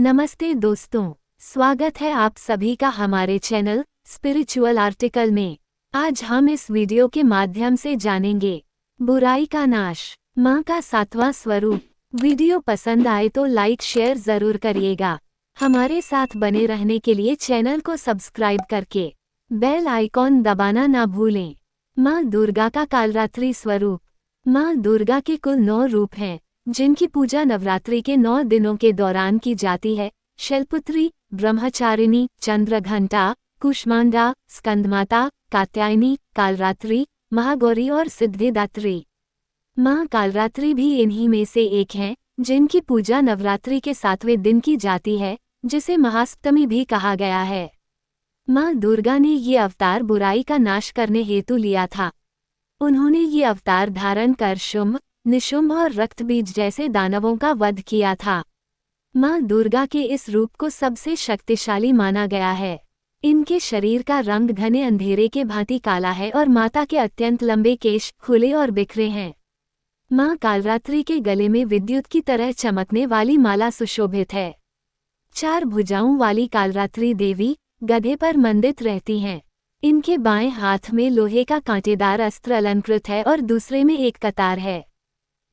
नमस्ते दोस्तों, स्वागत है आप सभी का हमारे चैनल स्पिरिचुअल आर्टिकल में। आज हम इस वीडियो के माध्यम से जानेंगे बुराई का नाश, माँ का 7वां स्वरूप। वीडियो पसंद आए तो लाइक शेयर जरूर करिएगा। हमारे साथ बने रहने के लिए चैनल को सब्सक्राइब करके बेल आइकॉन दबाना ना भूलें। माँ दुर्गा का कालरात्रि स्वरूप। माँ दुर्गा के कुल 9 रूप हैं, जिनकी पूजा नवरात्रि के 9 दिनों के दौरान की जाती है। शैलपुत्री, ब्रह्मचारिणी, चंद्रघंटा, कुष्मांडा, स्कंदमाता, कात्यायनी, कालरात्रि, महागौरी और सिद्धिदात्री। माँ कालरात्रि भी इन्हीं में से एक हैं, जिनकी पूजा नवरात्रि के 7वें दिन की जाती है, जिसे महासप्तमी भी कहा गया है। माँ दुर्गा ने ये अवतार बुराई का नाश करने हेतु लिया था। उन्होंने ये अवतार धारण कर शुंभ, निशुंभ और रक्तबीज जैसे दानवों का वध किया था। माँ दुर्गा के इस रूप को सबसे शक्तिशाली माना गया है। इनके शरीर का रंग घने अंधेरे के भांति काला है और माता के अत्यंत लंबे केश खुले और बिखरे हैं। माँ कालरात्रि के गले में विद्युत की तरह चमकने वाली माला सुशोभित है। 4 भुजाओं वाली कालरात्रि देवी गधे पर मंडित रहती हैं। इनके बाएं हाथ में लोहे का कांटेदार अस्त्र अलंकृत है और दूसरे में एक कतार है।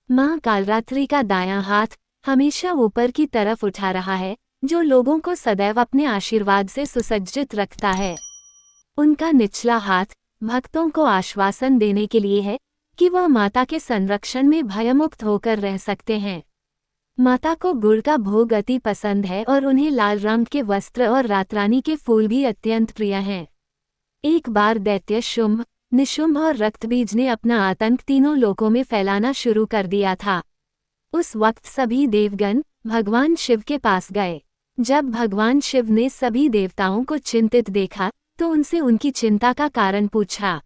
माँ कालरात्रि का दायां हाथ हमेशा ऊपर की तरफ उठा रहा है, जो लोगों को सदैव अपने आशीर्वाद से सुसज्जित रखता है। उनका निचला हाथ भक्तों को आश्वासन देने के लिए है कि वह माता के संरक्षण में भयमुक्त होकर रह सकते हैं। माता को गुड़ का भोग अति पसंद है और उन्हें लाल रंग के वस्त्र और रातरानी के फूल भी अत्यंत प्रिय हैं। एक बार दैत्य शुंभ, निशुंभ और रक्तबीज ने अपना आतंक तीनों लोकों में फैलाना शुरू कर दिया था। उस वक्त सभी देवगण भगवान शिव के पास गए। जब भगवान शिव ने सभी देवताओं को चिंतित देखा तो उनसे उनकी चिंता का कारण पूछा।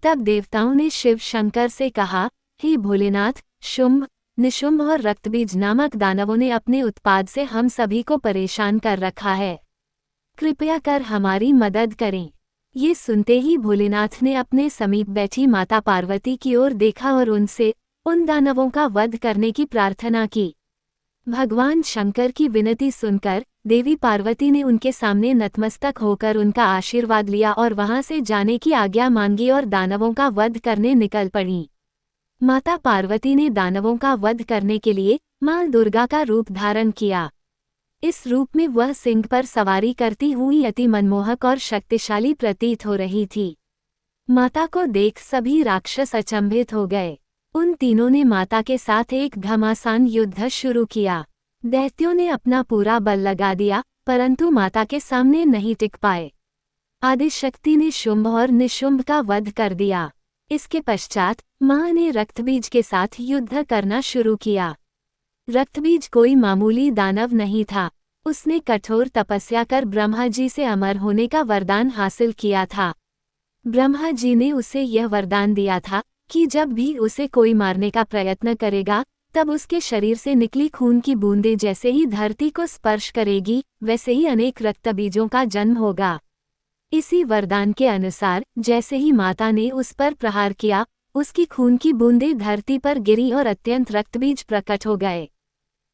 तब देवताओं ने शिव शंकर से कहा, हे भोलेनाथ, शुंभ, निशुंभ और रक्तबीज नामक दानवों ने अपने उत्पाद से हम सभी को परेशान कर रखा है। कृपया कर हमारी मदद करें। ये सुनते ही भोलेनाथ ने अपने समीप बैठी माता पार्वती की ओर देखा और उनसे उन दानवों का वध करने की प्रार्थना की। भगवान शंकर की विनती सुनकर देवी पार्वती ने उनके सामने नतमस्तक होकर उनका आशीर्वाद लिया और वहां से जाने की आज्ञा मांगी और दानवों का वध करने निकल पड़ी। माता पार्वती ने दानवों का वध करने के लिए माँ दुर्गा का रूप धारण किया। इस रूप में वह सिंह पर सवारी करती हुई अति मनमोहक और शक्तिशाली प्रतीत हो रही थी। माता को देख सभी राक्षस अचंभित हो गए। उन तीनों ने माता के साथ एक घमासान युद्ध शुरू किया। दैत्यों ने अपना पूरा बल लगा दिया, परंतु माता के सामने नहीं टिक पाए। आदिशक्ति ने शुंभ और निशुंभ का वध कर दिया। इसके पश्चात माँ ने रक्तबीज के साथ युद्ध करना शुरू किया। रक्तबीज कोई मामूली दानव नहीं था। उसने कठोर तपस्या कर ब्रह्मा जी से अमर होने का वरदान हासिल किया था। ब्रह्मा जी ने उसे यह वरदान दिया था कि जब भी उसे कोई मारने का प्रयत्न करेगा, तब उसके शरीर से निकली खून की बूंदें जैसे ही धरती को स्पर्श करेगी, वैसे ही अनेक रक्तबीजों का जन्म होगा। इसी वरदान के अनुसार जैसे ही माता ने उस पर प्रहार किया, उसकी खून की बूंदें धरती पर गिरी और अत्यंत रक्तबीज प्रकट हो गए।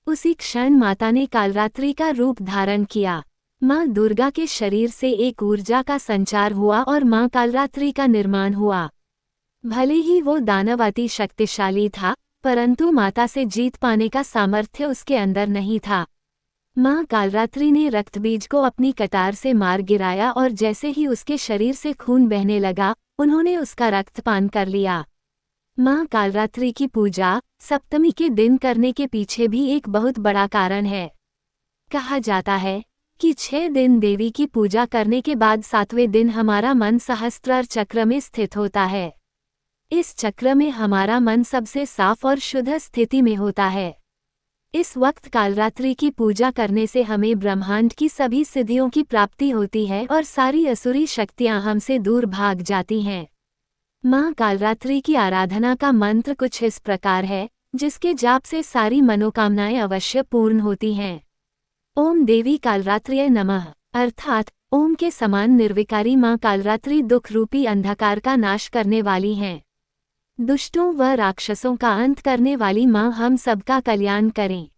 उसी क्षण माता ने कालरात्रि का रूप धारण किया। माँ दुर्गा के शरीर से एक ऊर्जा का संचार हुआ और माँ कालरात्रि का निर्माण हुआ। भले ही वो दानव अति शक्तिशाली था, परंतु माता से जीत पाने का सामर्थ्य उसके अंदर नहीं था। माँ कालरात्रि ने रक्तबीज को अपनी कटार से मार गिराया और जैसे ही उसके शरीर से खून बहने लगा, उन्होंने उसका रक्तपान कर लिया। माँ कालरात्रि की पूजा सप्तमी के दिन करने के पीछे भी एक बहुत बड़ा कारण है। कहा जाता है कि 6 दिन देवी की पूजा करने के बाद 7वें दिन हमारा मन सहस्त्रार चक्र में स्थित होता है। इस चक्र में हमारा मन सबसे साफ और शुद्ध स्थिति में होता है। इस वक्त कालरात्रि की पूजा करने से हमें ब्रह्मांड की सभी सिद्धियों की प्राप्ति होती है और सारी असुरी शक्तियां हमसे दूर भाग जाती हैं। माँ कालरात्रि की आराधना का मंत्र कुछ इस प्रकार है, जिसके जाप से सारी मनोकामनाएं अवश्य पूर्ण होती हैं। ओम देवी कालरात्रिये नमः, अर्थात ओम के समान निर्विकारी माँ कालरात्रि दुख रूपी अंधकार का नाश करने वाली हैं। दुष्टों व राक्षसों का अंत करने वाली माँ हम सबका कल्याण करें।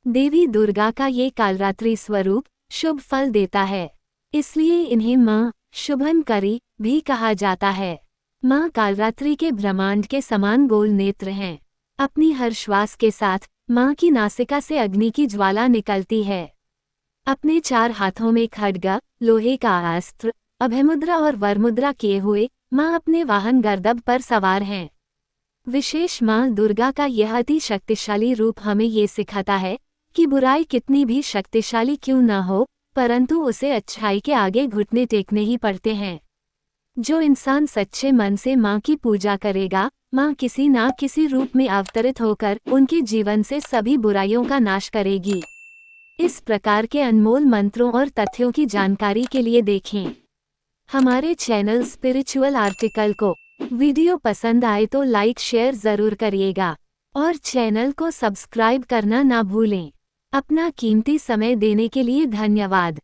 देवी दुर्गा का ये कालरात्रि स्वरूप शुभ फल देता है, इसलिए इन्हें माँ शुभंकरी भी कहा जाता है। माँ कालरात्रि के ब्रह्मांड के समान गोल नेत्र हैं। अपनी हर श्वास के साथ माँ की नासिका से अग्नि की ज्वाला निकलती है। अपने 4 हाथों में खड्ग, लोहे का अस्त्र, अभयमुद्रा और वरमुद्रा किए हुए माँ अपने वाहन गर्दभ पर सवार हैं। विशेष माँ दुर्गा का यह अति शक्तिशाली रूप हमें ये सिखाता है कि बुराई कितनी भी शक्तिशाली क्यों न हो, परंतु उसे अच्छाई के आगे घुटने टेकने ही पड़ते हैं। जो इंसान सच्चे मन से माँ की पूजा करेगा, माँ किसी न किसी रूप में अवतरित होकर उनके जीवन से सभी बुराइयों का नाश करेगी। इस प्रकार के अनमोल मंत्रों और तथ्यों की जानकारी के लिए देखें हमारे चैनल स्पिरिचुअल आर्टिकल को। वीडियो पसंद आए तो लाइक शेयर जरूर करिएगा और चैनल को सब्सक्राइब करना ना भूलें। अपना कीमती समय देने के लिए धन्यवाद।